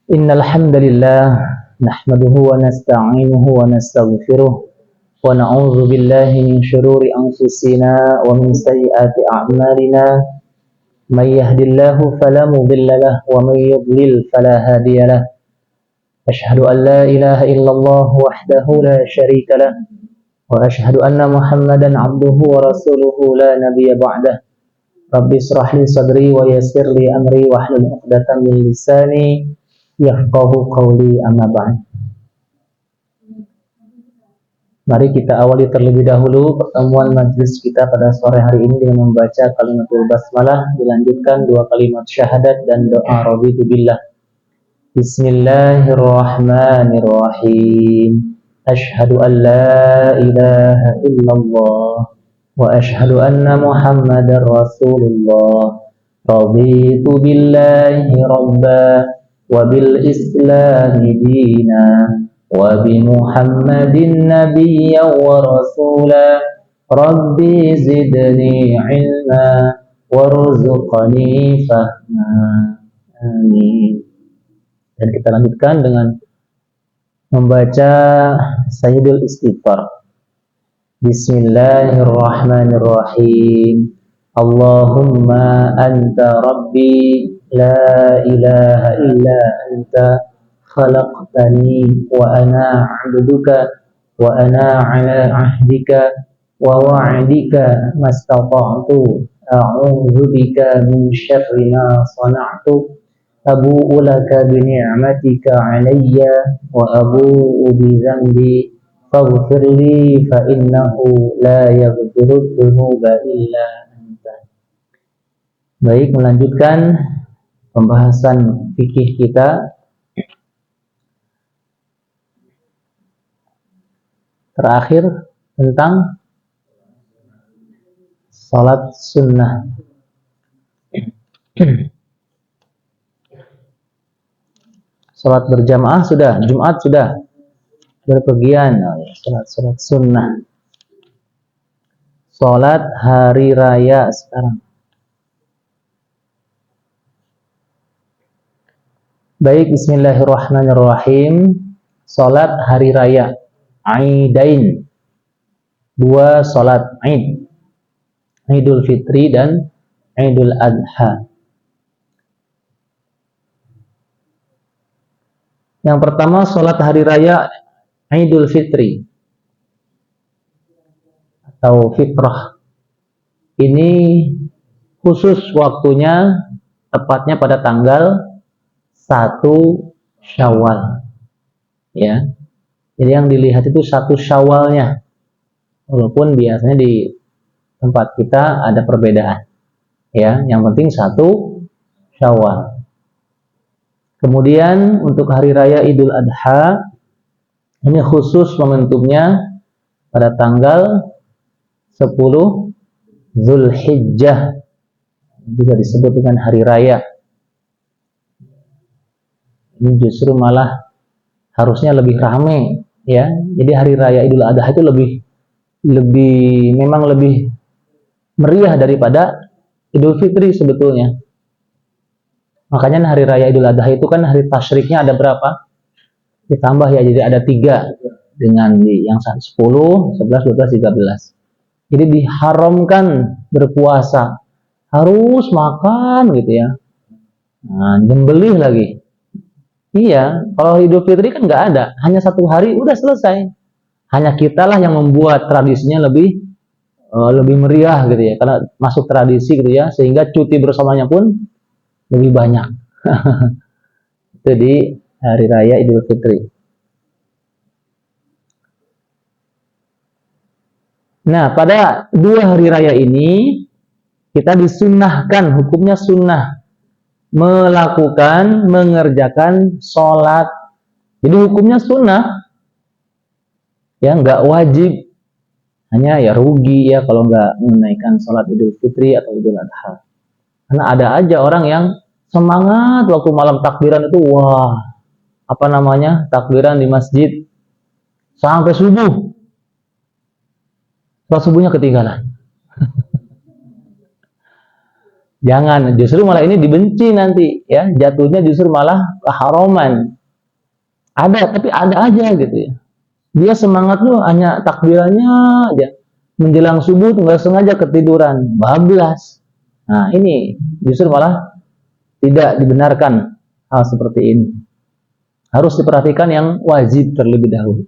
Innal hamdalillah nahmaduhu wa nasta'inuhu wa nastaghfiruh wa na'udzu billahi min shururi anfusina wa min sayyiati a'malina may yahdihillahu fala mudilla lahu wa may yudlil fala hadiya lahu ashhadu an la ilaha illallah wahdahu la syarika lahu wa ashhadu anna muhammadan 'abduhu wa rasuluhu la nabiyya ba'dahu rabbi israh li sadri wa yassir li amri wahlul 'uqdatam min lisani yafqahu qawli amma ba'd. Mari kita awali terlebih dahulu pertemuan majelis kita pada sore hari ini dengan membaca kalimatul basmalah, dilanjutkan dua kalimat syahadat dan doa raditu billah. Bismillahirrahmanirrahim. Asyhadu an la ilaha illallah wa asyhadu anna muhammadar rasulullah. Raditu billahi rabba wa bil islami dina wa bi muhammadin nabiyyan wa rasula rabbi zidni ilma warzuqni fahma amin. Dan kita lanjutkan dengan membaca Sayyidul Istighfar. Bismillahirrahmanirrahim. Allahumma anta rabbi la ilaha illa anta khalaqtani wa ana 'abduka wa ana 'ala 'ahdika wa wa'dika mastata'tu a'udzu bika min syarri ma sana'tu abu'u laka bi ni'matika 'alayya wa abu'u bi dhanbi faghfirli fa innahu la yaghfiru dzunuba illa anta. Baik, melanjutkan pembahasan fikih kita. Terakhir tentang salat sunnah. Salat berjamaah sudah, Jumat sudah, berpergian, salat sunnah. Salat hari raya sekarang. Baik, bismillahirrahmanirrahim. Salat hari raya, Aidain. Dua salat Aid, Idul Fitri dan Idul Adha. Yang pertama, salat hari raya Idul Fitri atau fitrah. Ini khusus waktunya tepatnya pada tanggal 1 Syawal. Ya. Jadi yang dilihat itu 1 Syawalnya. Walaupun biasanya di tempat kita ada perbedaan. Ya, yang penting 1 Syawal. Kemudian untuk hari raya Idul Adha ini khusus momentumnya pada tanggal 10 Zulhijjah. Juga disebut dengan hari raya. Ini justru malah harusnya lebih ramai, ya. Jadi hari raya Idul Adha itu memang lebih meriah daripada Idul Fitri sebetulnya. Makanya hari raya Idul Adha itu kan hari tasyriknya ada berapa? Ditambah ya, jadi ada 3 dengan yang 10, 11, 12, 13. Jadi diharamkan berpuasa, harus makan gitu ya. Nah, nyembelih lagi. Iya, kalau Idul Fitri kan nggak ada, hanya 1 hari udah selesai. Hanya kita lah yang membuat tradisinya lebih meriah gitu ya, karena masuk tradisi gitu ya, sehingga cuti bersamanya pun lebih banyak. Itu di hari raya Idul Fitri. Nah, pada 2 hari raya ini kita disunnahkan, hukumnya sunnah, mengerjakan sholat. Jadi hukumnya sunnah, ya, nggak wajib, hanya ya rugi ya kalau nggak menunaikan sholat Idul Fitri atau Idul Adha. Karena ada aja orang yang semangat waktu malam takbiran itu, wah, takbiran di masjid sampai subuh. Setelah subuhnya ketinggalan. Jangan, justru malah ini dibenci nanti ya, jatuhnya justru malah keharaman. Ada, tapi ada aja gitu ya. Dia semangat tuh hanya takbirannya aja. Menjelang subuh tuh nggak sengaja ketiduran, bablas. Nah ini justru malah tidak dibenarkan hal seperti ini. Harus diperhatikan yang wajib terlebih dahulu.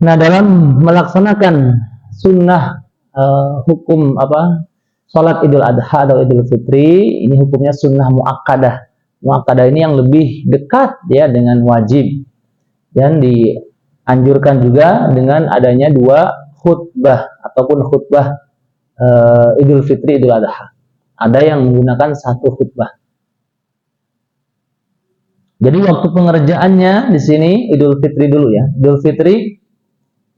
Nah dalam melaksanakan sunnah hukum sholat Idul Adha atau Idul Fitri, ini hukumnya sunnah muakkadah. Muakkadah ini yang lebih dekat ya dengan wajib, dan dianjurkan juga dengan adanya 2 khutbah ataupun khutbah Idul Fitri Idul Adha. Ada yang menggunakan 1 khutbah. Jadi waktu pengerjaannya di sini Idul Fitri dulu ya. Idul Fitri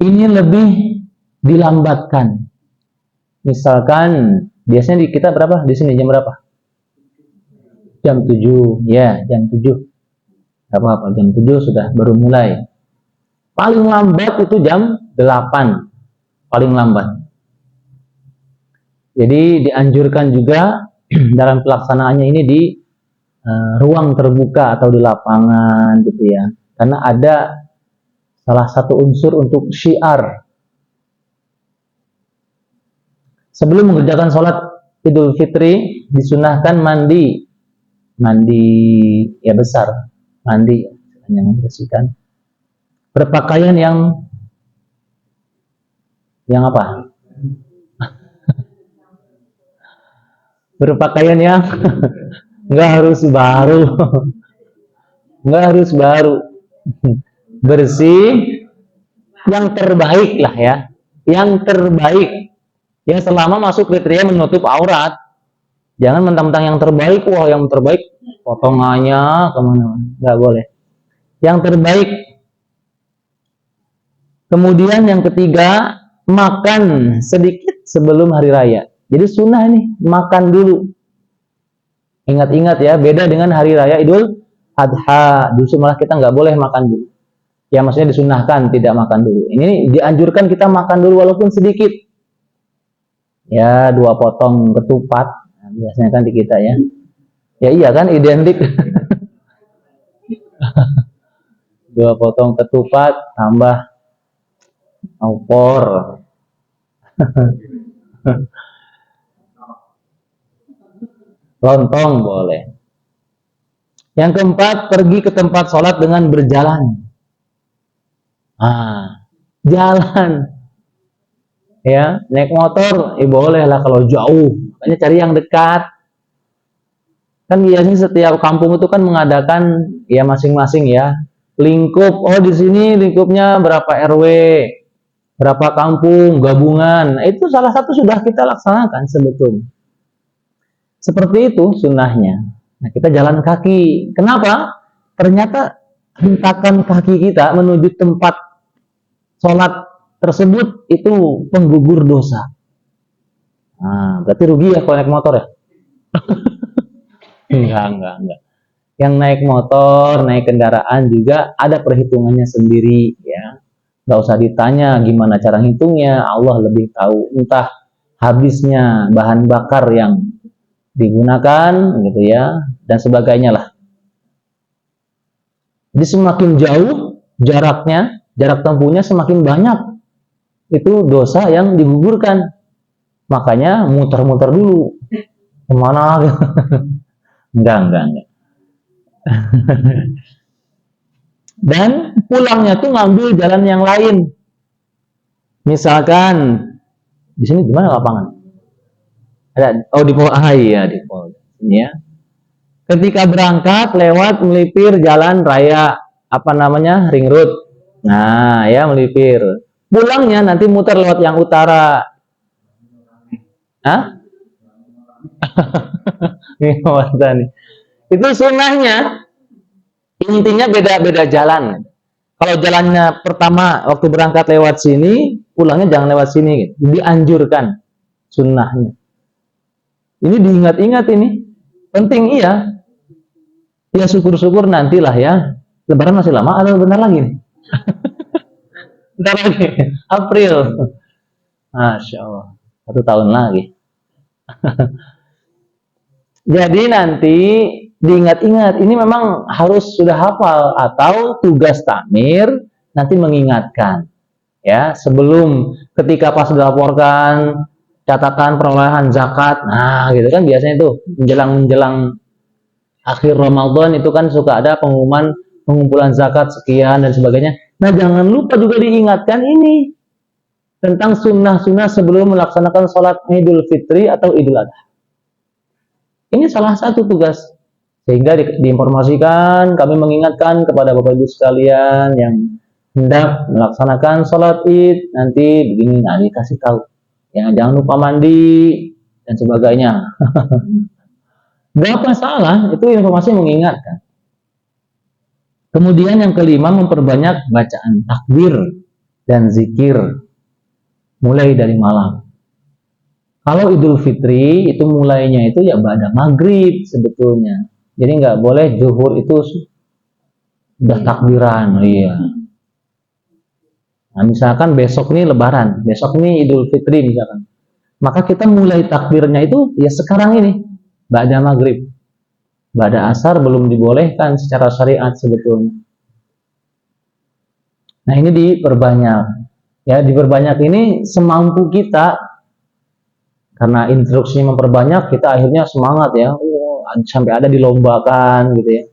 ini lebih dilambatkan. Misalkan biasanya kita berapa? Di sini jam berapa? Jam 7. Ya, jam 7. Enggak apa-apa, jam 7 sudah baru mulai. Paling lambat itu jam 8. Paling lambat. Jadi dianjurkan juga dalam pelaksanaannya ini di ruang terbuka atau di lapangan gitu ya. Karena ada salah satu unsur untuk syiar. Sebelum mengerjakan sholat Idul Fitri disunahkan mandi ya besar, mandi yang membersihkan, berpakaian yang apa? Berpakaian yang nggak harus baru, bersih, yang terbaik lah ya, yang terbaik, yang selama masuk kriteria menutup aurat. Jangan mentang-mentang yang terbaik, wah yang terbaik potongannya kemana-mana, nggak boleh. Yang terbaik. Kemudian yang ketiga, makan sedikit sebelum hari raya. Jadi sunnah nih, makan dulu. Ingat-ingat ya, beda dengan hari raya Idul Adha. Justru malah kita nggak boleh makan dulu. Ya maksudnya disunahkan tidak makan dulu. Ini dianjurkan kita makan dulu walaupun sedikit. Ya 2 potong ketupat. Nah, biasanya kan di kita ya. Ya iya kan, identik. 2 potong ketupat tambah opor. Lontong boleh. Yang keempat, pergi ke tempat sholat dengan berjalan. Jalan. Ya, naik motor, boleh lah kalau jauh. Makanya cari yang dekat. Kan biasanya setiap kampung itu kan mengadakan ya masing-masing ya lingkup. Oh di sini lingkupnya berapa RW, berapa kampung, gabungan. Nah, itu salah satu sudah kita laksanakan sebetulnya. Seperti itu sunnahnya. Nah, kita jalan kaki. Kenapa? Ternyata hentakan kaki kita menuju tempat sholat tersebut itu penggugur dosa. Nah, berarti rugi ya kalau naik motor ya? Enggak. Yang naik motor, naik kendaraan juga ada perhitungannya sendiri ya. Nggak usah ditanya gimana cara hitungnya, Allah lebih tahu. Entah habisnya bahan bakar yang digunakan gitu ya, dan sebagainya lah. Jadi semakin jauh jaraknya, jarak tempuhnya semakin banyak, itu dosa yang digugurkan. Makanya muter-muter dulu. Kemana gitu. Enggak. Dan pulangnya tuh ngambil jalan yang lain. Misalkan di sini gimana lapangan? Ada di Pol ya di Pol. Ini ya. Ketika berangkat lewat melipir jalan raya ring road. Nah, ya melipir. Pulangnya nanti muter lewat yang utara. Hah? Itu sunnahnya. Intinya beda-beda jalan. Kalau jalannya pertama waktu berangkat lewat sini, pulangnya jangan lewat sini. Dianjurkan sunnahnya. Ini diingat-ingat ini. Penting iya. Ya syukur-syukur nantilah ya. Lebaran masih lama atau benar lagi nih? Bentar lagi. April. Masya Allah. 1 tahun lagi. Jadi nanti diingat-ingat, ini memang harus sudah hafal atau tugas takmir nanti mengingatkan ya sebelum ketika pas dilaporkan catatan perolehan zakat. Nah, gitu kan biasanya tuh menjelang akhir Ramadan itu kan suka ada pengumuman pengumpulan zakat sekian dan sebagainya. Nah, jangan lupa juga diingatkan ini tentang sunnah-sunnah sebelum melaksanakan sholat Idul Fitri atau Idul Adha. Ini salah satu tugas. Sehingga diinformasikan, kami mengingatkan kepada Bapak Ibu sekalian yang hendak melaksanakan sholat id, nanti begini, nah dikasih tahu. Ya, jangan lupa mandi, dan sebagainya. Gak masalah, itu informasi mengingatkan. Kemudian yang kelima, memperbanyak bacaan takbir dan zikir mulai dari malam. Kalau Idul Fitri itu mulainya itu ya pada maghrib sebetulnya. Jadi nggak boleh zuhur itu udah takbiran, iya. Nah, misalkan besok nih Lebaran, besok nih Idul Fitri misalkan, maka kita mulai takbirnya itu ya sekarang ini, ba'da maghrib, ba'da asar belum dibolehkan secara syariat sebetulnya. Nah ini diperbanyak, ya diperbanyak ini semampu kita, karena instruksinya memperbanyak, kita akhirnya semangat ya, sampai ada dilombakan gitu ya,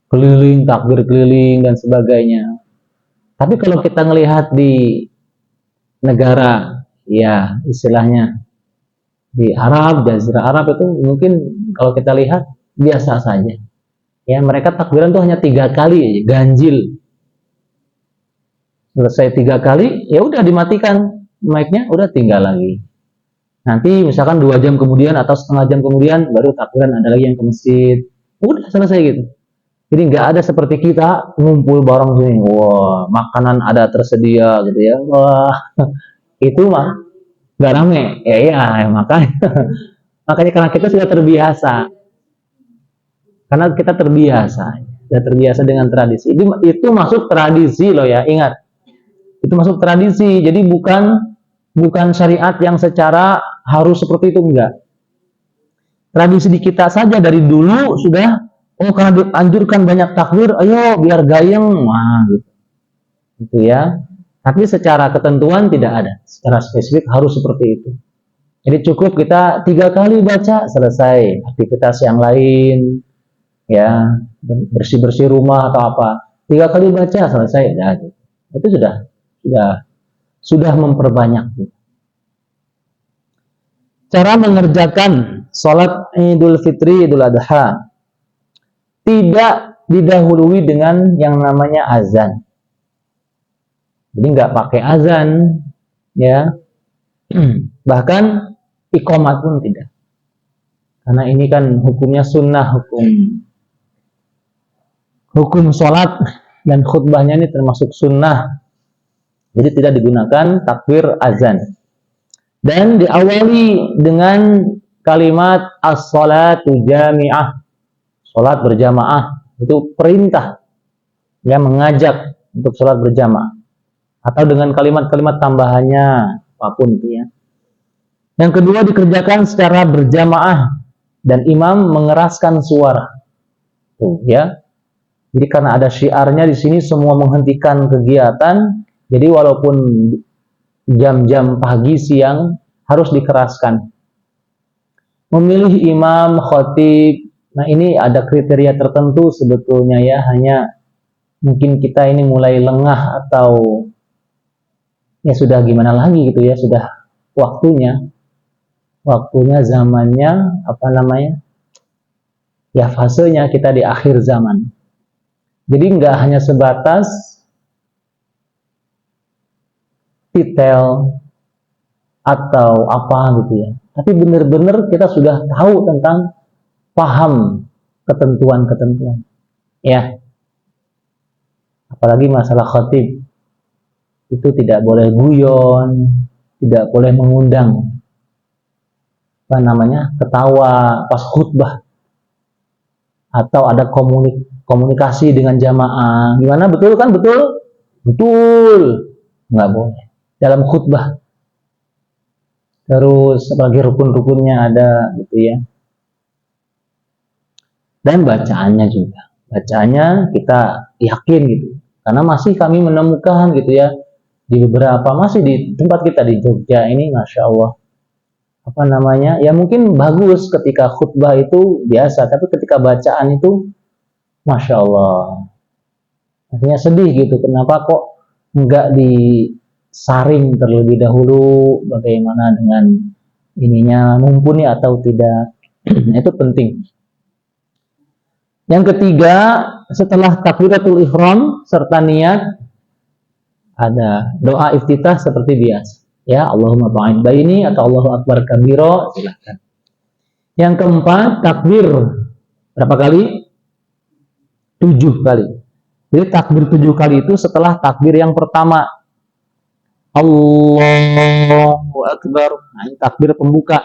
keliling, takbir keliling dan sebagainya. Tapi kalau kita ngelihat di negara, ya istilahnya di Arab, Jazirah Arab itu mungkin kalau kita lihat biasa saja. Ya mereka takbiran tuh hanya 3 kali, ganjil. Selesai 3 kali, ya udah dimatikan mic-nya, udah tinggal lagi. Nanti misalkan 2 jam kemudian atau setengah jam kemudian baru takbiran ada lagi yang ke masjid. Udah selesai gitu. Jadi nggak ada seperti kita ngumpul bareng sini. Wah, makanan ada tersedia gitu ya. Wah, itu mah nggak rame. Ya iya, makanya makanya karena kita sudah terbiasa. Karena kita terbiasa. Sudah terbiasa dengan tradisi. Itu masuk tradisi loh ya, ingat. Itu masuk tradisi. Jadi bukan syariat yang secara harus seperti itu, enggak. Tradisi di kita saja dari dulu sudah, karena dianjurkan banyak takbir, ayo biar gayeng, wah gitu ya. Tapi secara ketentuan tidak ada, secara spesifik harus seperti itu. Jadi cukup kita 3 kali baca, selesai aktivitas yang lain, ya bersih-bersih rumah atau apa, 3 kali baca selesai, ya, gitu. Itu sudah memperbanyak. Cara mengerjakan sholat Idul Fitri, Idul Adha tidak didahului dengan yang namanya azan. Jadi nggak pakai azan, ya. Bahkan iqomat pun tidak. Karena ini kan hukumnya sunnah, hukum sholat dan khutbahnya ini termasuk sunnah. Jadi tidak digunakan takbir azan. Dan diawali dengan kalimat as-salatu jami'ah, sholat berjamaah, itu perintah yang mengajak untuk sholat berjamaah, atau dengan kalimat-kalimat tambahannya apapun itu ya. Yang kedua, dikerjakan secara berjamaah dan imam mengeraskan suara. Tuh ya. Jadi karena ada syiarnya di sini semua menghentikan kegiatan, jadi walaupun jam-jam pagi, siang harus dikeraskan. Memilih imam, khatib, nah ini ada kriteria tertentu sebetulnya ya, hanya mungkin kita ini mulai lengah atau ya sudah gimana lagi gitu ya, sudah waktunya zamannya apa namanya ya, fasenya kita di akhir zaman. Jadi nggak hanya sebatas detail atau apa gitu ya, tapi benar-benar kita sudah tahu tentang, paham ketentuan-ketentuan ya. Apalagi masalah khatib itu tidak boleh guyon, tidak boleh mengundang apa namanya ketawa pas khutbah, atau ada komunikasi dengan jamaah. Gimana, betul kan? Betul nggak boleh dalam khutbah. Terus apalagi rukun-rukunnya ada gitu ya. Dan bacaannya juga. Bacaannya kita yakin gitu. Karena masih kami menemukan gitu ya, di beberapa, masih di tempat kita di Jogja ini, Masya Allah, apa namanya, ya mungkin bagus ketika khutbah itu biasa, tapi ketika bacaan itu Masya Allah, akhirnya sedih gitu, kenapa kok nggak disaring terlebih dahulu, bagaimana dengan ininya, mumpuni atau tidak. Itu penting. Yang ketiga, setelah takbiratul ihram serta niat, ada doa iftitah seperti biasa. Ya, Allahumma ba'id baini atau Allahu akbar kabira, silakan. Yang keempat, takbir berapa kali? 7 kali. Jadi takbir 7 kali itu setelah takbir yang pertama. Allahu akbar. Nah, ini takbir pembuka.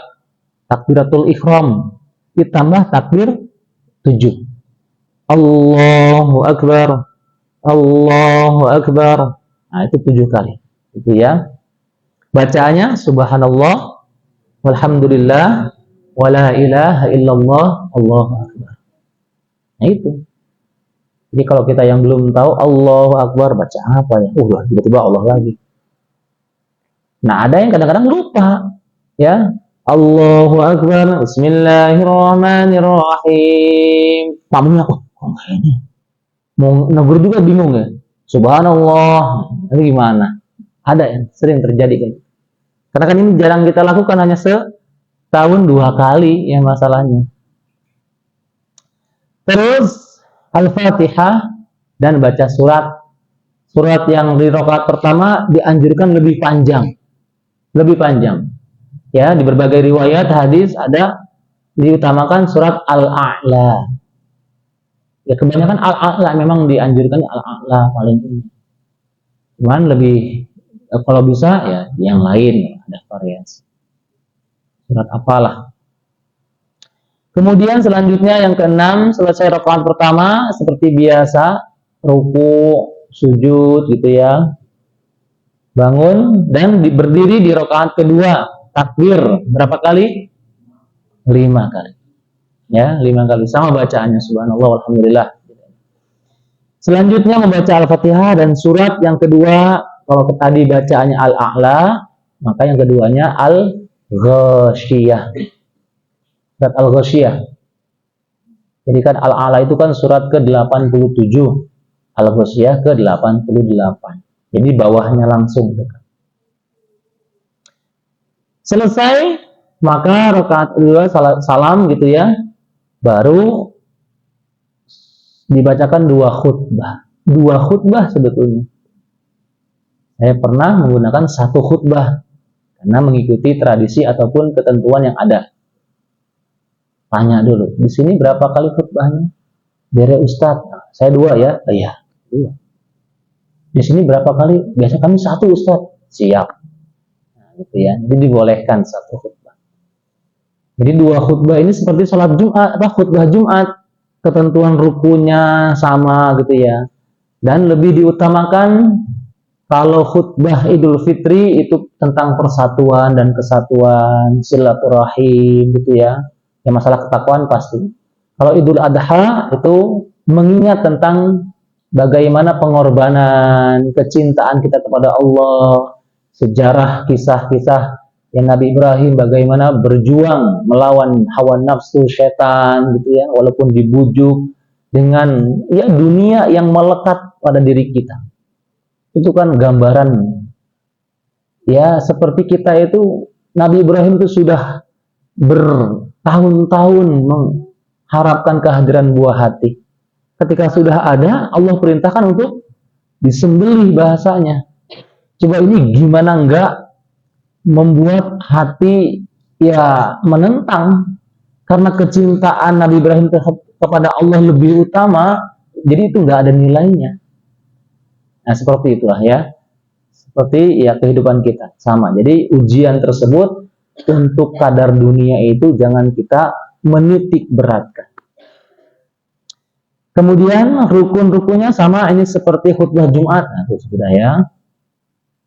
Takbiratul ihram. Ditambah takbir 7. Allahu akbar. Allahu akbar. Nah, itu 7 kali. Itu ya. Bacaannya subhanallah walhamdulillah wala ilaha illallah Allahu akbar. Nah, itu. Jadi kalau kita yang belum tahu Allahu akbar baca apa ya? Tiba-tiba Allah lagi. Nah, ada yang kadang-kadang lupa. Ya. Allahu akbar. Bismillahirrahmanirrahim. Makmumnya kok ini. Mau negur juga bingung ya. Subhanallah. Ini gimana? Ada yang sering terjadi kan. Karena kan ini jarang kita lakukan, hanya setahun 2 kali yang masalahnya. Terus Al-Fatihah dan baca surat. Surat yang di rakaat pertama dianjurkan lebih panjang. Lebih panjang. Ya, di berbagai riwayat hadis ada diutamakan surat Al-A'la. Ya, kebanyakan Al-A'la memang dianjurkan Al-A'la paling tinggi. Cuman lebih kalau bisa ya yang lain ada variasi. Surat apalah. Kemudian selanjutnya yang keenam, selesai rakaat pertama seperti biasa, ruku, sujud gitu ya. Bangun dan berdiri di rakaat kedua, takbir berapa kali? 5 kali. Ya, 5 kali sama bacaannya subhanallah walhamdulillah. Selanjutnya membaca Al-Fatihah dan surat yang kedua, kalau tadi bacaannya Al-A'la, maka yang keduanya Al-Ghasyiyah. Surat Al-Ghasyiyah. Jadi kan Al-A'la itu kan surat ke-87, Al-Ghasyiyah ke-88. Jadi bawahnya langsung dekat. Selesai, maka rakaat kedua salam gitu ya, baru dibacakan 2 khutbah. 2 khutbah sebetulnya. Saya pernah menggunakan 1 khutbah karena mengikuti tradisi ataupun ketentuan yang ada. Tanya dulu, di sini berapa kali khutbahnya? Dari Ustadz, nah, saya 2 ya. Iya, 2. Di sini berapa kali? Biasa kami 1 Ustadz. Siap. Nah, gitu ya. Jadi dibolehkan 1 khutbah. Jadi 2 khutbah ini seperti sholat Jumat, khutbah Jumat. Ketentuan rukunya sama gitu ya. Dan lebih diutamakan kalau khutbah Idul Fitri itu tentang persatuan dan kesatuan, silaturahim gitu ya. Yang masalah ketakwaan pasti. Kalau Idul Adha itu mengingat tentang bagaimana pengorbanan, kecintaan kita kepada Allah, sejarah kisah-kisah yang Nabi Ibrahim bagaimana berjuang melawan hawa nafsu setan gitu ya, walaupun dibujuk dengan ya dunia yang melekat pada diri kita. Itu kan gambaran ya, seperti kita itu, Nabi Ibrahim itu sudah bertahun-tahun mengharapkan kehadiran buah hati. Ketika sudah ada, Allah perintahkan untuk disembelih bahasanya. Coba ini gimana enggak membuat hati ya menentang, karena kecintaan Nabi Ibrahim kepada Allah lebih utama, jadi itu nggak ada nilainya. Nah, seperti itulah ya, seperti ya kehidupan kita sama. Jadi ujian tersebut untuk kadar dunia itu jangan kita menitik beratkan. Kemudian rukun-rukunnya sama, ini seperti khutbah Jumat. Nah, itu sudah ya.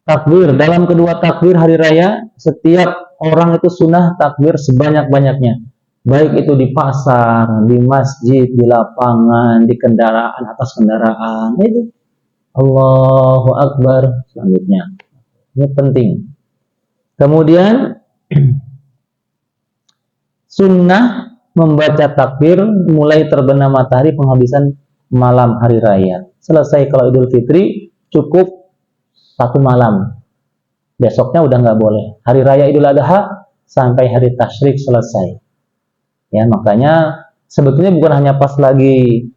Takbir, dalam kedua takbir hari raya, setiap orang itu sunnah takbir sebanyak-banyaknya. Baik itu di pasar, di masjid, di lapangan, di kendaraan, atas kendaraan, itu Allahu Akbar selanjutnya. Ini penting. Kemudian sunnah membaca takbir mulai terbenam matahari penghabisan malam hari raya. Selesai kalau Idul Fitri cukup satu malam. Besoknya udah nggak boleh. Hari raya Idul Adha sampai hari tasyrik selesai. Ya, makanya sebetulnya bukan hanya pas lagi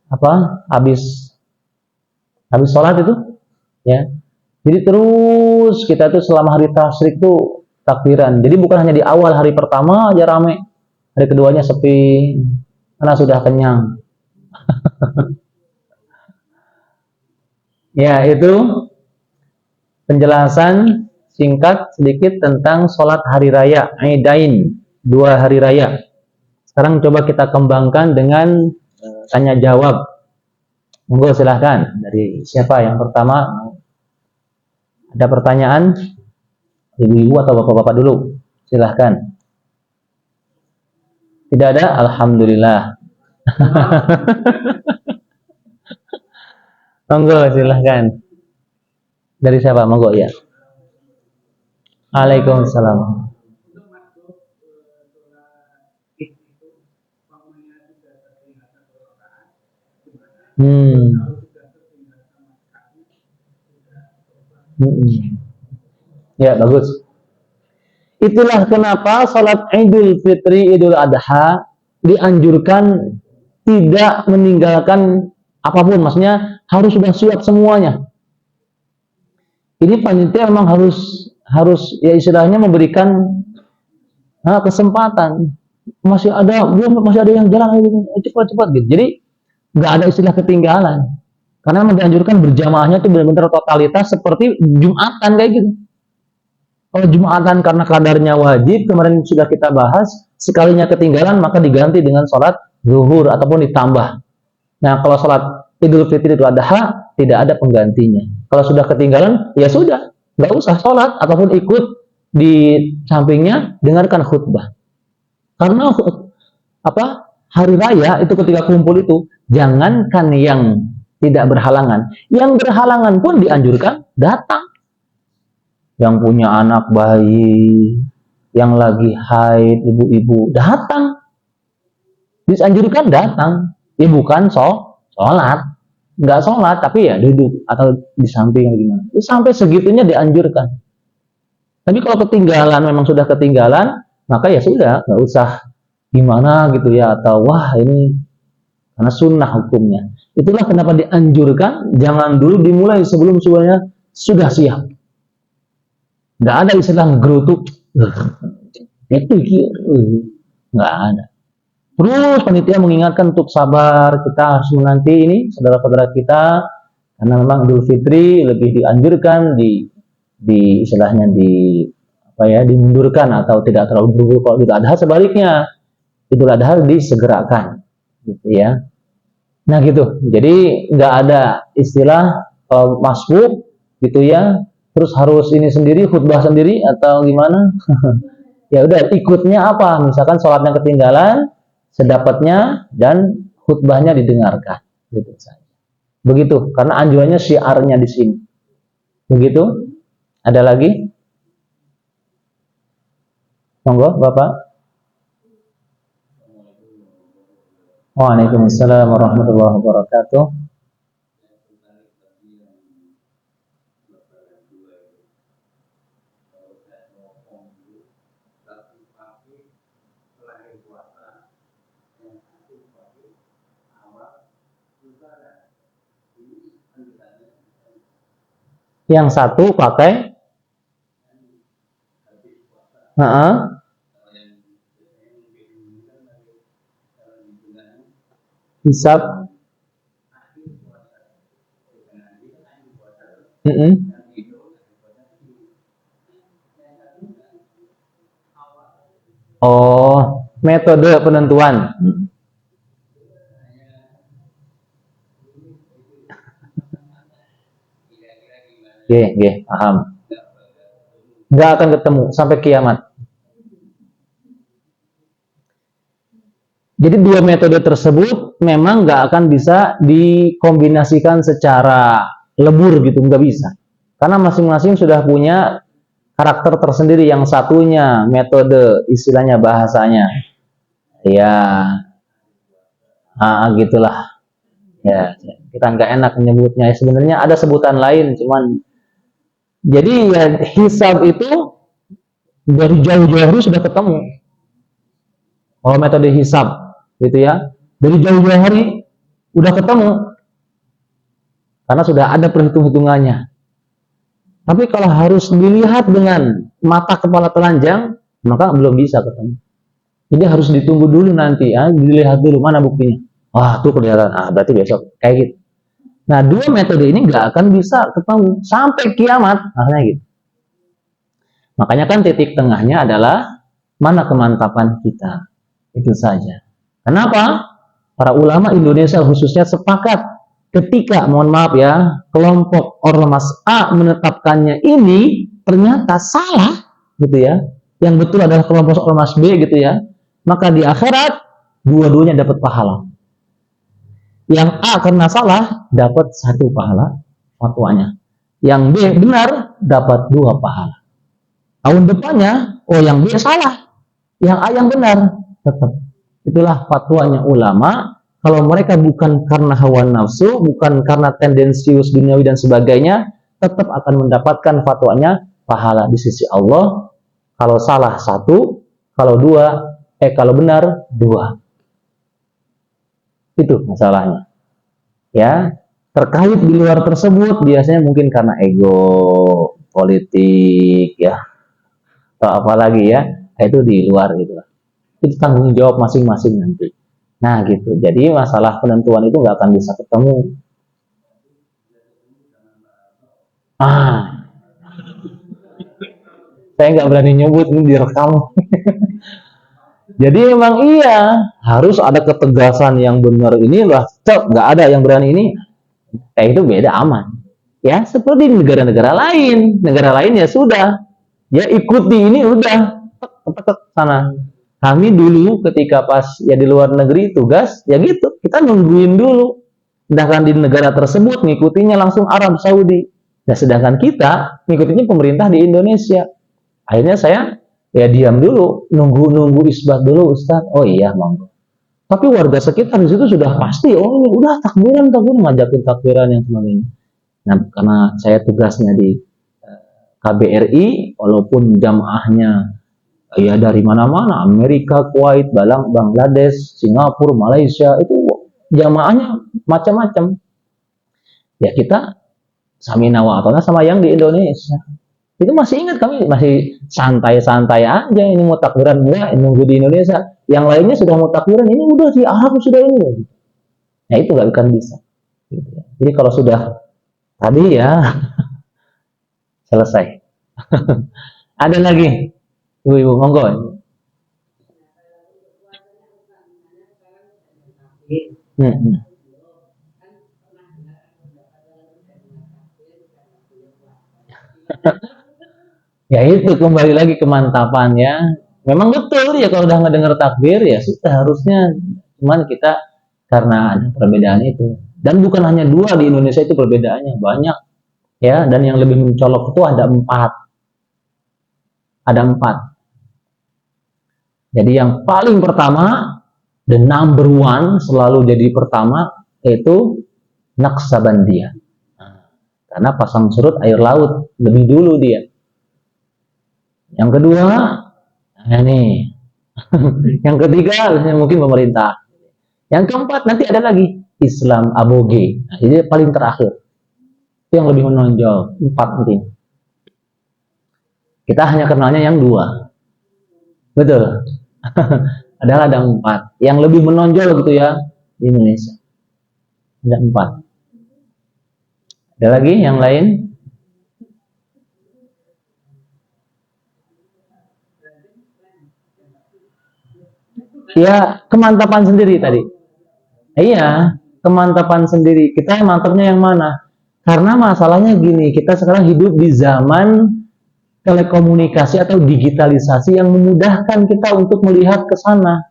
habis sholat itu, ya. Jadi terus kita tuh selama hari tasyrik tuh takbiran. Jadi bukan hanya di awal hari pertama aja rame, hari keduanya sepi karena sudah kenyang. Ya, itu penjelasan singkat sedikit tentang sholat hari raya Aidain, 2 hari raya. Sekarang coba kita kembangkan dengan tanya jawab. Monggo silahkan, dari siapa yang pertama? Ada pertanyaan? Ibu-ibu atau bapak-bapak dulu? Silahkan. Tidak ada? Alhamdulillah. Monggo silahkan. Dari siapa? Monggo ya. Waalaikumsalam. Hmm. Ya, bagus. Itulah kenapa salat Idul Fitri, Idul Adha dianjurkan tidak meninggalkan apapun, maksudnya harus sudah siap semuanya. Ini panitia memang harus ya istilahnya memberikan kesempatan. Masih ada yang jalan cepat-cepat gitu. Jadi nggak ada istilah ketinggalan. Karena menganjurkan berjamaahnya itu benar-benar totalitas seperti Jumatan kayak gitu. Kalau Jumatan karena kadarnya wajib, kemarin sudah kita bahas, sekalinya ketinggalan maka diganti dengan sholat zuhur ataupun ditambah. Nah, kalau sholat Idul Fitri Idul Adha tidak ada penggantinya. Kalau sudah ketinggalan, ya sudah, nggak usah sholat ataupun ikut di sampingnya dengarkan khutbah. Karena hari raya itu ketika kumpul itu jangankan yang tidak berhalangan, yang berhalangan pun dianjurkan datang. Yang punya anak bayi, yang lagi haid, ibu-ibu datang, dianjurkan datang. Ya bukan sholat, nggak sholat tapi ya duduk atau di samping gimana. Sampai segitunya dianjurkan. Tapi kalau ketinggalan, memang sudah ketinggalan, maka ya sudah, nggak usah gimana gitu ya, atau wah ini karena sunnah hukumnya. Itulah kenapa dianjurkan jangan dulu dimulai sebelum semuanya sudah siap. Nggak ada istilah gerutu, itu nggak ada. Terus panitia mengingatkan untuk sabar, kita harus menanti ini saudara-saudara kita, karena memang Idul Fitri lebih dianjurkan di istilahnya dimundurkan atau tidak terlalu buru-buru. Kalau Idul Adha sebaliknya, Idul Adha disegerakan, gitu ya. Nah gitu, jadi nggak ada istilah masbuk gitu ya, terus harus ini sendiri, khutbah sendiri atau gimana. Ya udah, ikutnya apa, misalkan sholatnya ketinggalan, sedapatnya dan khutbahnya didengarkan, gitu saja. Begitu, karena anjurannya syiarnya di sini. Begitu. Ada lagi? Monggo, Bapak. Waalaikumsalam warahmatullahi wabarakatuh. Yang satu pakai hisab. Oh, metode penentuan. Paham. Nggak akan ketemu sampai kiamat. Jadi dua metode tersebut memang nggak akan bisa dikombinasikan secara lebur gitu, nggak bisa. Karena masing-masing sudah punya karakter tersendiri. Yang satunya metode istilahnya bahasanya, ya gitulah. Ya, kita nggak enak menyebutnya. Sebenarnya ada sebutan lain, cuman jadi ya hisab itu dari jauh-jauh hari sudah ketemu. Kalau metode hisab, gitu ya, dari jauh-jauh hari udah ketemu, karena sudah ada perhitung-hitungannya. Tapi kalau harus dilihat dengan mata kepala telanjang, maka belum bisa ketemu. Jadi harus ditunggu dulu nanti, ya, dilihat dulu mana buktinya. Wah, tuh kelihatan. Berarti besok kayak gitu. Nah, dua metode ini nggak akan bisa ketemu sampai kiamat, makanya gitu. Makanya kan titik tengahnya adalah mana kemantapan kita. Itu saja. Kenapa? Para ulama Indonesia khususnya sepakat ketika, mohon maaf ya, kelompok ormas A menetapkannya ini ternyata salah, gitu ya. Yang betul adalah kelompok ormas B, gitu ya. Maka di akhirat dua-duanya dapat pahala. Yang A karena salah dapat 1 pahala fatwanya. Yang B benar dapat 2 pahala. Tahun depannya, yang B salah, yang A yang benar, tetap. Itulah fatwanya ulama. Kalau mereka bukan karena hawa nafsu, bukan karena tendensius duniawi dan sebagainya, tetap akan mendapatkan fatwanya pahala di sisi Allah. Kalau salah 1, kalau benar 2. Itu masalahnya. Ya, terkait di luar tersebut biasanya mungkin karena ego, politik, ya, atau apa lagi ya, itu di luar gitu. Itu tanggung jawab masing-masing nanti. Nah gitu. Jadi masalah penentuan itu nggak akan bisa ketemu. Saya nggak berani nyebut, ini direkam. Jadi memang iya, harus ada ketegasan yang benar. Inilah, nggak ada yang berani ini, kayak itu beda, aman. Ya, seperti di negara-negara lain. Negara lain ya sudah, ya ikuti ini udah, tek sana. Kami dulu ketika pas ya di luar negeri tugas, ya gitu, kita nungguin dulu. Sedangkan di negara tersebut ngikutinya langsung Arab Saudi. Nah, sedangkan kita ngikutinya pemerintah di Indonesia. Akhirnya saya ya diam dulu, nunggu isbat dulu, Ustaz. Oh iya, monggo. Tapi warga sekitar di situ sudah pasti, oh ini udah takbiran, ngajakin takbiran yang sebagainya. Nah, karena saya tugasnya di KBRI, walaupun jamaahnya ya dari mana-mana, Amerika, Kuwait, Bangladesh, Singapura, Malaysia, itu jamaahnya macam-macam. Ya kita samina wa atona sama yang di Indonesia. Itu masih ingat, kami masih santai-santai aja, ini mau takbiran enggak, nunggu di Indonesia. Yang lainnya sudah mau takbiran, ini udah di Arab sudah ini. Nah itu nggak akan bisa. Jadi kalau sudah tadi ya selesai. Ada lagi, ibu-ibu monggo. Ya itu kembali lagi kemantapan ya. Memang betul ya, kalau udah ngedengar takbir ya sudah harusnya. Cuman kita karena ada perbedaan itu, dan bukan hanya 2 di Indonesia, itu perbedaannya banyak ya. Dan yang lebih mencolok itu ada 4. Jadi yang paling pertama, the number 1 selalu jadi pertama, yaitu Naqsabandiyah. Karena pasang surut air laut lebih dulu dia. Yang kedua, ini. Yang ketiga, mungkin pemerintah. Yang keempat, nanti ada lagi Islam Aboge. Nah, ini paling terakhir. Itu yang lebih menonjol. 4 penting. Kita hanya kenalnya yang 2. Betul. Padahal ada 4. Yang lebih menonjol gitu ya di Indonesia. Ada 4. Ada lagi yang lain? Ya, kemantapan sendiri tadi. Iya, kemantapan sendiri. Kita mantapnya yang mana? Karena masalahnya gini, kita sekarang hidup di zaman telekomunikasi atau digitalisasi yang memudahkan kita untuk melihat ke sana.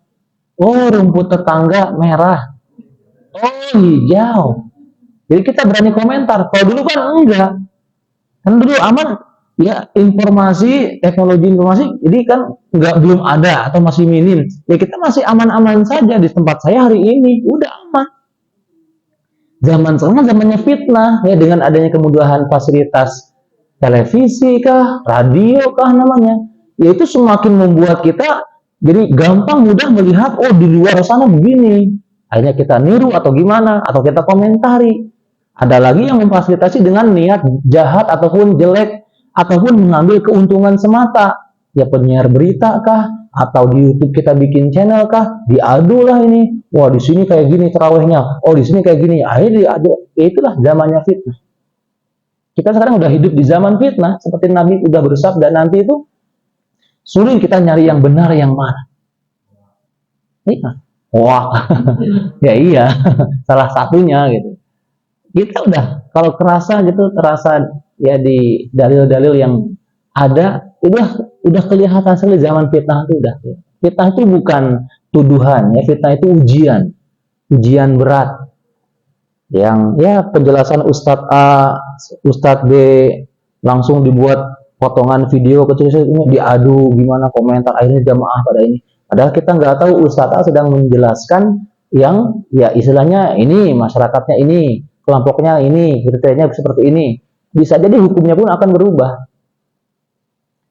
Oh, rumput tetangga merah. Oh, hijau. Jadi kita berani komentar. Kalau dulu kan enggak. Kan dulu aman, ya informasi, teknologi informasi, jadi kan enggak, belum ada atau masih minim. Ya kita masih aman-aman saja di tempat saya hari ini. Udah aman. Zaman sekarang zamannya fitnah, ya, dengan adanya kemudahan fasilitas televisi kah, radio kah namanya, yaitu semakin membuat kita jadi gampang mudah melihat, oh di luar sana begini, akhirnya kita niru atau gimana, atau kita komentari. Ada lagi yang memfasilitasi dengan niat jahat ataupun jelek, ataupun mengambil keuntungan semata, ya penyiar berita kah, atau di YouTube kita bikin channel kah, diadu lah ini, wah di sini kayak gini terawihnya, oh di sini kayak gini, akhirnya diadu. Ya itulah zamannya fitnah. Kita sekarang udah hidup di zaman fitnah, seperti Nabi udah bersabda, nanti itu sulit kita nyari yang benar yang mana. Iya. Wah, ya iya, salah satunya gitu. Kita udah, kalau kerasa gitu, terasa ya di dalil-dalil yang ada, udah kelihatan sekali zaman fitnah itu udah. Fitnah itu bukan tuduhan, ya fitnah itu ujian, ujian berat. Yang ya penjelasan Ustadz A, Ustadz B, langsung dibuat potongan video kecil-kecil ini diadu gimana komentar, akhirnya jamaah pada ini. Padahal kita nggak tahu Ustadz A sedang menjelaskan yang ya istilahnya ini masyarakatnya ini, kelompoknya ini, kriterianya seperti ini. Bisa jadi hukumnya pun akan berubah.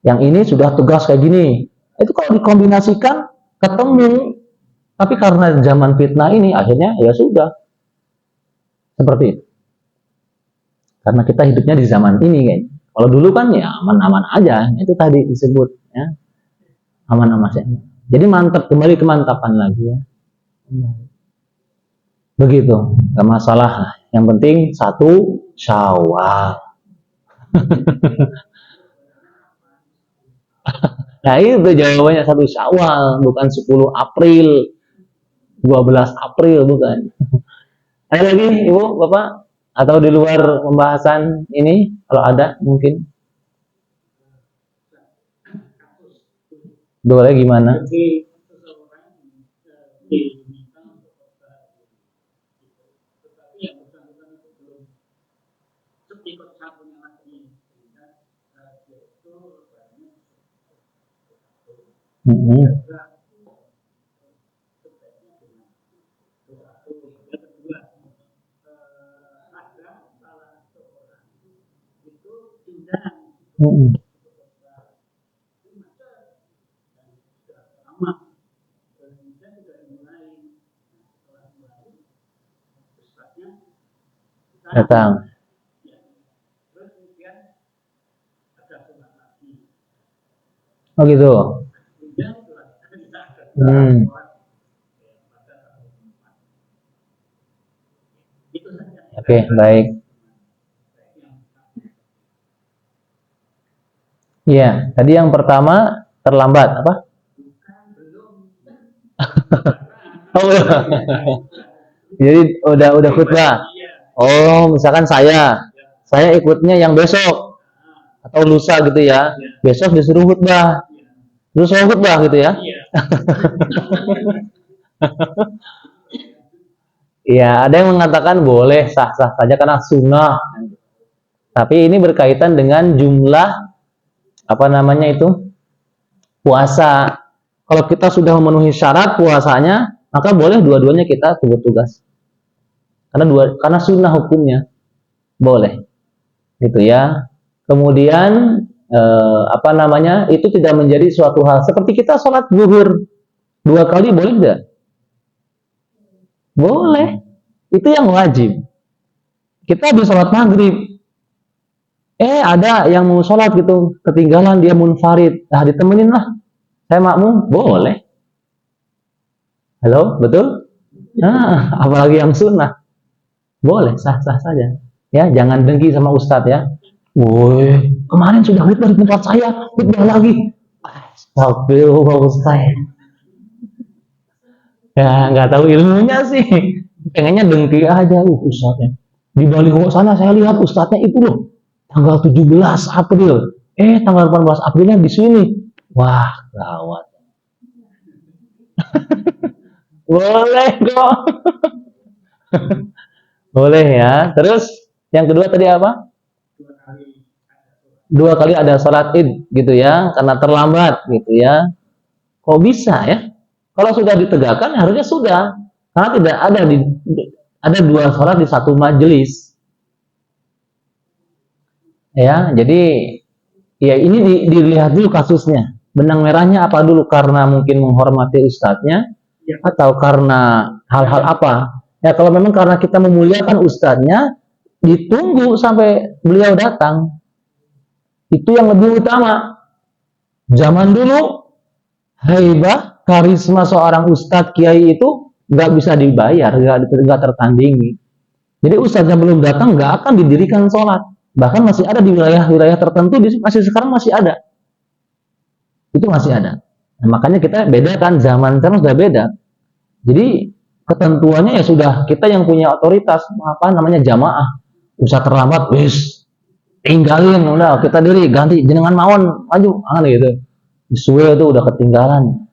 Yang ini sudah tegas kayak gini. Itu kalau dikombinasikan ketemu. Tapi karena zaman fitnah ini akhirnya ya sudah seperti itu. Karena kita hidupnya di zaman ini kayaknya. Kalau dulu kan ya aman-aman aja, itu tadi disebut ya. Aman-aman aja. Jadi mantap, kembali kemantapan lagi ya. Begitu, gak masalah. Yang penting 1 Syawal. Nah itu jawabannya 1 Syawal, bukan 10 April, 12 April, bukan. Ada lagi Ibu, Bapak? Atau di luar pembahasan ini, kalau ada mungkin? Boleh gimana? Datang. Oh gitu. Oke, baik. Iya, tadi yang pertama terlambat apa? Oh, jadi udah khutbah. Oh, misalkan saya ikutnya yang besok atau lusa gitu ya. Besok disuruh khutbah. Terus saya khutbah gitu ya. Iya, ada yang mengatakan boleh sah-sah saja karena sunnah. Tapi ini berkaitan dengan jumlah apa namanya itu puasa. Kalau kita sudah memenuhi syarat puasanya, maka boleh dua-duanya kita tugas. Karena sunnah hukumnya boleh, gitu ya. Kemudian apa namanya itu tidak menjadi suatu hal seperti kita sholat zuhur 2 kali boleh tidak? Boleh, itu yang wajib. Kita habis sholat maghrib, ada yang mau sholat gitu, ketinggalan dia munfarid, nah ditemenin lah, saya makmum, boleh. Halo, betul? Nah, apalagi yang sunnah, boleh, sah-sah saja. Ya, jangan dengki sama ustadz ya. Woi, kemarin sudah khutbah di tempat saya, khutbah lagi. Astagfirullah ustadz. Ya, nggak tahu ilmunya sih. Pengennya dengki aja, ustadznya. Di baliho sana saya lihat ustadznya itu loh, tanggal 17 April. Tanggal 18 Aprilnya di sini. Wah, gawat. Boleh kok. Boleh ya. Terus yang kedua tadi apa? Dua kali ada sholat id gitu ya, karena terlambat gitu ya. Kok bisa ya? Kalau sudah ditegakkan harusnya sudah. Karena tidak ada ada dua sholat di satu majelis. Ya, jadi ya ini dilihat dulu kasusnya. Benang merahnya apa dulu? Karena mungkin menghormati ustadznya atau karena hal-hal apa? Ya kalau memang karena kita memuliakan ustadznya, ditunggu sampai beliau datang. Itu yang lebih utama. Zaman dulu, haibah, karisma seorang ustadz kiai itu nggak bisa dibayar, nggak tertandingi. Jadi ustadznya belum datang, nggak akan didirikan sholat. Bahkan masih ada di wilayah-wilayah tertentu, masih sekarang masih ada. Itu masih ada. Nah, makanya kita bedakan, zaman sekarang sudah beda. Jadi ketentuannya ya sudah kita yang punya otoritas, apa namanya jamaah. Usah terlambat, wis tinggalin, udah kita diri ganti jenengan mawon maju, gitu. Suwe itu udah ketinggalan.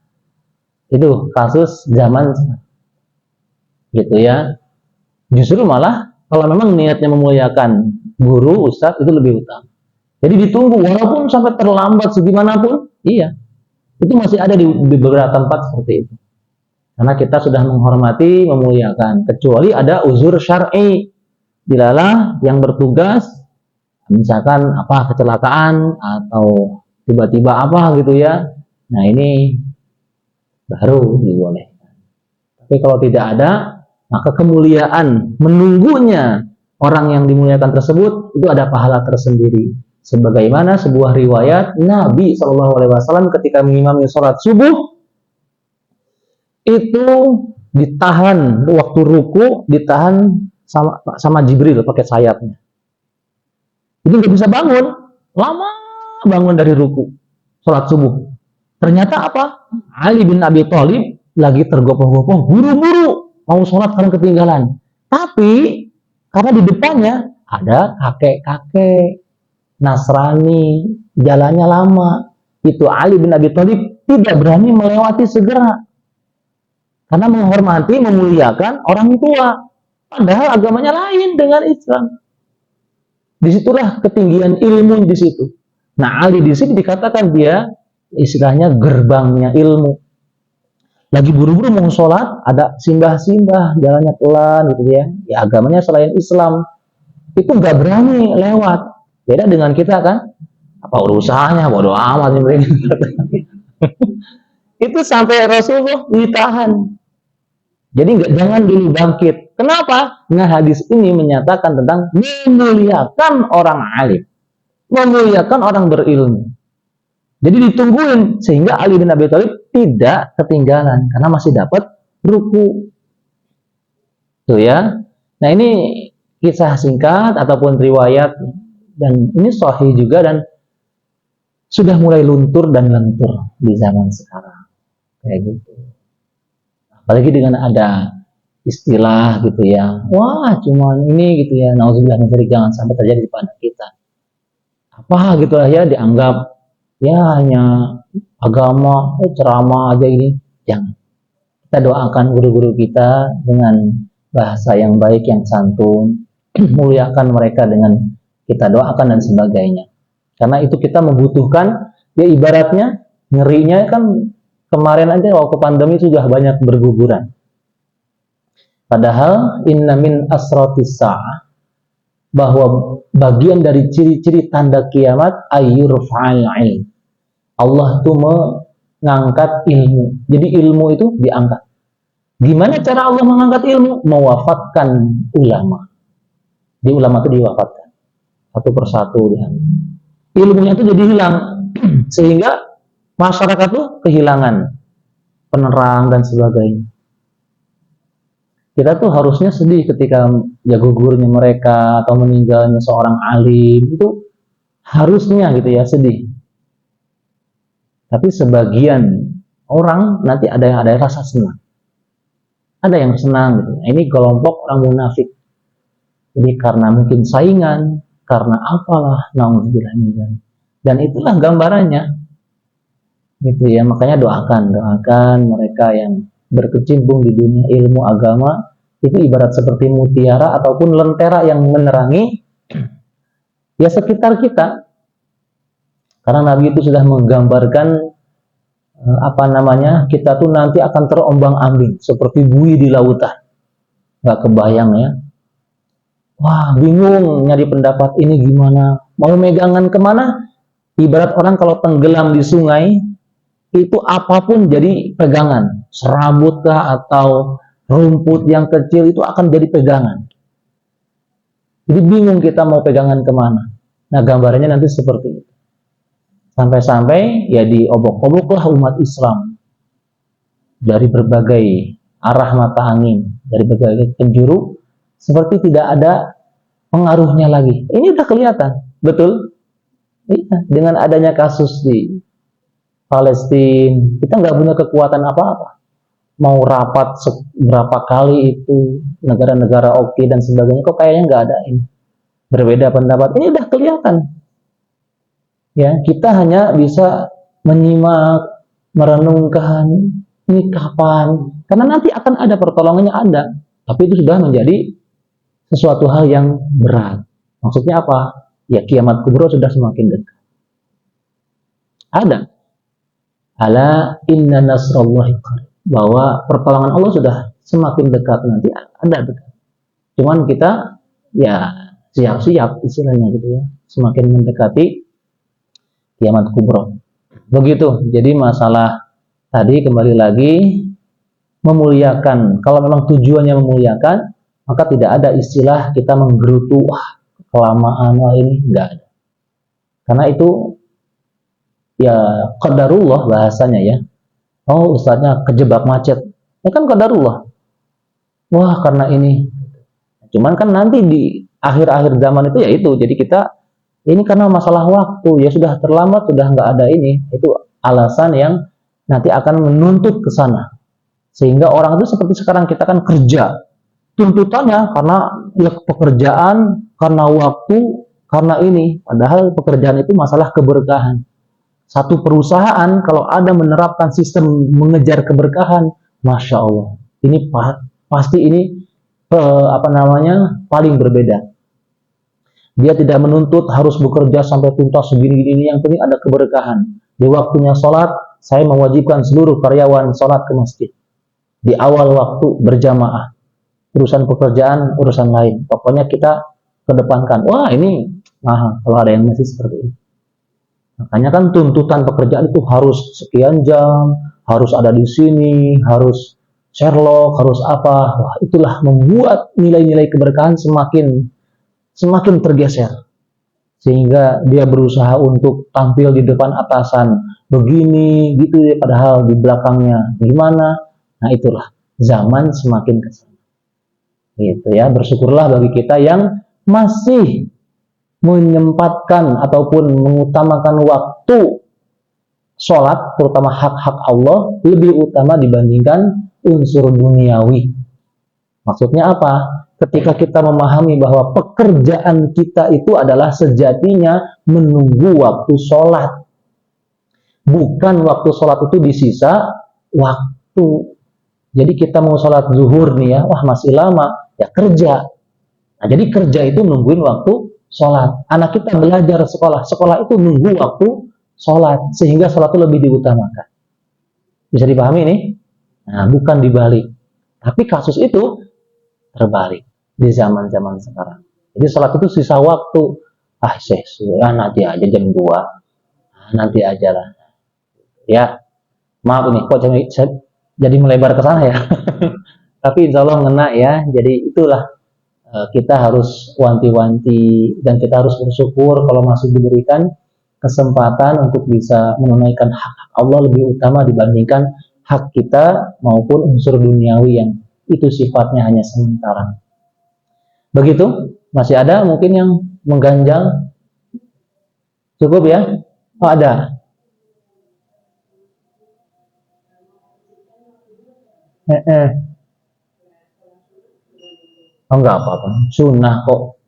Itu kasus zaman gitu ya. Justru malah kalau memang niatnya memuliakan guru, ustadz itu lebih utama. Jadi ditunggu walaupun sampai terlambat segimanapun, iya. Itu masih ada di beberapa tempat seperti itu. Karena kita sudah menghormati, memuliakan. Kecuali ada uzur syar'i. Bilalah yang bertugas, misalkan apa kecelakaan atau tiba-tiba apa gitu ya. Nah ini baru dibolehkan. Tapi kalau tidak ada, maka kemuliaan menunggunya orang yang dimuliakan tersebut itu ada pahala tersendiri. Sebagaimana sebuah riwayat Nabi SAW ketika mengimami sholat subuh itu ditahan waktu ruku, ditahan sama Jibril pakai sayapnya. Jadi nggak bisa bangun, lama bangun dari ruku sholat subuh. Ternyata apa? Ali bin Abi Thalib lagi tergopoh-gopoh, buru-buru mau sholat karena ketinggalan. Tapi karena di depannya ada kakek-kakek Nasrani, jalannya lama. Itu Ali bin Abi Thalib tidak berani melewati segera. Karena menghormati, memuliakan orang tua. Padahal agamanya lain dengan Islam. Disitulah ketinggian ilmu di situ. Nah, Ali di sini dikatakan dia istilahnya gerbangnya ilmu. Lagi buru-buru mau sholat, ada simbah-simbah, jalannya pelan gitu ya. Ya agamanya selain Islam. Itu nggak berani lewat. Beda dengan kita kan, apa urusannya, bodo amat nih. Itu sampai Rasulullah ditahan. Jadi jangan dulu bangkit. Kenapa? Nah hadis ini menyatakan tentang memuliakan orang alim, memuliakan orang berilmu. Jadi ditungguin sehingga Ali bin Abi Thalib tidak ketinggalan karena masih dapat ruku. Tuh ya. Nah ini kisah singkat ataupun riwayat dan ini sahih juga dan sudah mulai luntur dan lentur di zaman sekarang kayak gitu. Apalagi dengan ada istilah gitu ya, wah cuman ini gitu ya, nauzubillah min dzalik, jangan sampai terjadi pada kita. Apa gitu lah ya dianggap ya hanya agama, ceramah aja ini, jangan. Kita doakan guru-guru kita dengan bahasa yang baik, yang santun, muliakan mereka dengan kita doakan dan sebagainya. Karena itu kita membutuhkan, ya ibaratnya ngerinya kan kemarin aja waktu pandemi sudah banyak berguguran. Padahal inna min asratis sa'ah, bahwa bagian dari ciri-ciri tanda kiamat ayyurfa'al ilm. Allah tuh mengangkat ilmu. Jadi ilmu itu diangkat. Gimana cara Allah mengangkat ilmu? Mewafatkan ulama. Di ulama itu diwafatkan. Satu persatu ilmunya itu jadi hilang. Sehingga masyarakat tuh kehilangan penerang dan sebagainya. Kita tuh harusnya sedih ketika ya gugurnya mereka atau meninggalnya seorang alim, itu harusnya gitu ya sedih. Tapi sebagian orang nanti ada rasa senang, ada yang senang gitu. Nah, ini kelompok orang munafik. Jadi karena mungkin saingan, karena apalah, naudzubillah min dzalik. Dan itulah gambarannya, gitu ya. Makanya doakan mereka yang berkecimpung di dunia ilmu agama itu ibarat seperti mutiara ataupun lentera yang menerangi ya sekitar kita. Karena Nabi itu sudah menggambarkan kita tuh nanti akan terombang-ambing seperti buih di lautan. Nggak kebayang ya. Wah, bingung nyari pendapat ini gimana. Mau megangan kemana? Ibarat orang kalau tenggelam di sungai, itu apapun jadi pegangan. Serabut kah atau rumput yang kecil itu akan jadi pegangan. Jadi bingung kita mau pegangan kemana. Nah, gambarannya nanti seperti itu. Sampai-sampai ya diobok-oboklah umat Islam dari berbagai arah mata angin, dari berbagai penjuru, seperti tidak ada pengaruhnya lagi. Ini udah kelihatan, betul? Iya, dengan adanya kasus di Palestina, kita nggak punya kekuatan apa-apa. Mau rapat berapa kali itu, negara-negara oke dan sebagainya, kok kayaknya nggak ada ini. Berbeda pendapat, ini udah kelihatan. Ya, kita hanya bisa menyimak, merenungkan, ini kapan? Karena nanti akan ada pertolongannya ada, tapi itu sudah menjadi sesuatu hal yang berat. Maksudnya apa? Ya kiamat kubro sudah semakin dekat. Ada. Ala inna nasrallahi qarib. Bahwa pertolongan Allah sudah semakin dekat nanti ada dekat. Cuman kita ya siap-siap istilahnya gitu ya. Semakin mendekati kiamat kubro. Begitu. Jadi masalah tadi kembali lagi memuliakan. Kalau memang tujuannya memuliakan, maka tidak ada istilah kita menggerutu, wah kelamaan, wah ini enggak ada. Karena itu ya qadarullah bahasanya ya. Oh ustadznya kejebak macet. Ya kan qadarullah. Wah karena ini. Cuman kan nanti di akhir-akhir zaman itu ya itu. Jadi kita ini karena masalah waktu ya sudah terlambat, sudah nggak ada ini. Itu alasan yang nanti akan menuntut ke sana. Sehingga orang itu seperti sekarang kita kan kerja. Tuntutannya karena ya, pekerjaan, karena waktu, karena ini. Padahal pekerjaan itu masalah keberkahan. Satu perusahaan kalau ada menerapkan sistem mengejar keberkahan, masya Allah, ini pasti ini paling berbeda. Dia tidak menuntut harus bekerja sampai tuntas segini-gini, yang penting ada keberkahan. Di waktunya sholat, saya mewajibkan seluruh karyawan sholat ke masjid. Di awal waktu berjamaah. Urusan pekerjaan, urusan lain. Pokoknya kita kedepankan. Wah ini mahal kalau ada yang masih seperti ini. Makanya kan tuntutan pekerjaan itu harus sekian jam, harus ada di sini, harus Sherlock, harus apa. Wah, itulah membuat nilai-nilai keberkahan semakin tergeser. Sehingga dia berusaha untuk tampil di depan atasan begini, gitu ya, padahal di belakangnya gimana. Nah, itulah zaman semakin kesana. Gitu ya, bersyukurlah bagi kita yang masih menyempatkan ataupun mengutamakan waktu sholat, terutama hak-hak Allah, lebih utama dibandingkan unsur duniawi. Maksudnya apa? Ketika kita memahami bahwa pekerjaan kita itu adalah sejatinya menunggu waktu sholat. Bukan waktu sholat itu disisa waktu. Jadi kita mau sholat zuhur nih ya, wah masih lama, ya kerja. Nah, jadi kerja itu nungguin waktu sholat. Anak kita belajar sekolah itu nunggu waktu sholat, sehingga sholat itu lebih diutamakan. Bisa dipahami ini? Nah, bukan dibalik. Tapi kasus itu terbalik di zaman-zaman sekarang. Jadi sholat itu sisa waktu. Nanti aja jam 2. Nanti aja lah. Ya, maaf ini, kok jadi melebar ke sana ya. Tapi insya Allah ngena ya. Jadi itulah kita harus wanti-wanti dan kita harus bersyukur kalau masih diberikan kesempatan untuk bisa menunaikan hak Allah lebih utama dibandingkan hak kita maupun unsur duniawi yang itu sifatnya hanya sementara. Begitu? Masih ada mungkin yang mengganjal? Cukup ya? Oh, ada. Oh, enggak apa-apa. Sunnah kok.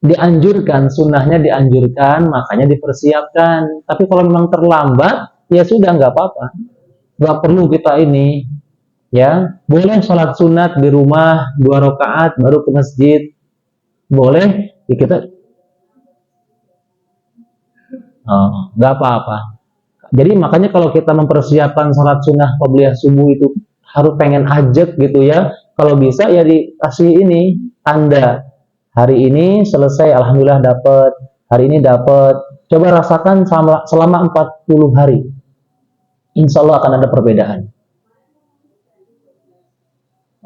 Dianjurkan, sunnahnya dianjurkan, makanya dipersiapkan. Tapi kalau memang terlambat, ya sudah enggak apa-apa. nggak perlu kita ini, ya. Boleh sholat sunat di rumah 2 rakaat baru ke masjid, boleh. Ya kita nggak apa-apa. Jadi makanya kalau kita mempersiapkan sholat sunnah qabliyah subuh itu harus pengen ajak gitu ya. Kalau bisa ya dikasih ini tanda. Hari ini selesai, alhamdulillah dapat. Hari ini dapat. Coba rasakan selama 40 hari. Insya Allah akan ada perbedaan.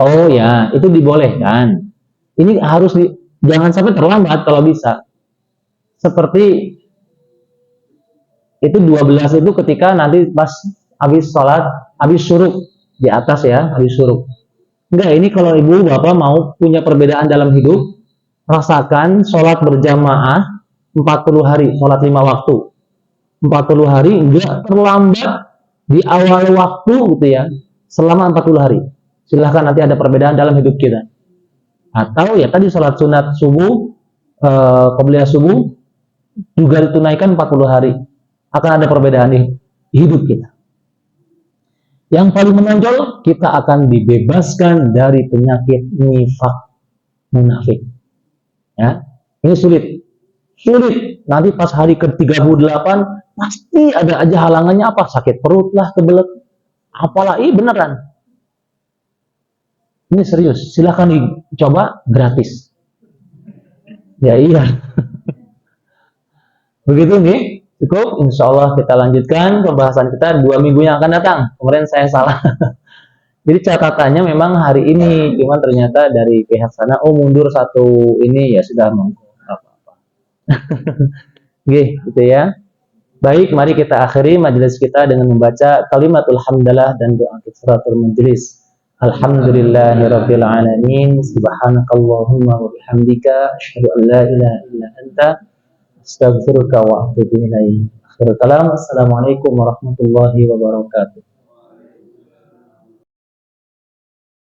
Oh ya, itu dibolehkan. Ini harus jangan sampai terlambat kalau bisa. Seperti itu 12 itu ketika nanti pas habis sholat, habis syuruk di atas ya, habis syuruk. Enggak, ini kalau ibu bapak mau punya perbedaan dalam hidup, rasakan sholat berjamaah 40 hari, sholat 5 waktu. 40 hari enggak terlambat di awal waktu gitu ya, selama 40 hari. Silahkan nanti ada perbedaan dalam hidup kita. Atau ya tadi sholat sunat subuh, qabliyah subuh, juga ditunaikan 40 hari. Akan ada perbedaan di hidup kita. Yang paling menonjol, kita akan dibebaskan dari penyakit nifak munafik. Ya, ini sulit. Nanti pas hari ke-38 pasti ada aja halangannya apa? Sakit perut lah, kebelet. Apalah, beneran. Ini serius. Silahkan dicoba gratis. Ya iya. Begitu nih. Cukup, insya Allah kita lanjutkan pembahasan kita 2 minggu yang akan datang. Kemarin saya salah. Jadi catatannya memang hari ini, cuman ternyata dari pihak sana, mundur 1 ini ya sudah apa-apa. Oke, gitu ya. Baik, mari kita akhiri majelis kita dengan membaca kalimatul hamdalah dan doa kifaratul majelis. Alhamdulillahirabbil alamin, subhanakallahumma wa bihamdika, asyhadu an la ilaha illa anta, astaghfiruka wa atubu ilaik. Akhirul kalam. Assalamualaikum warahmatullahi wabarakatuh.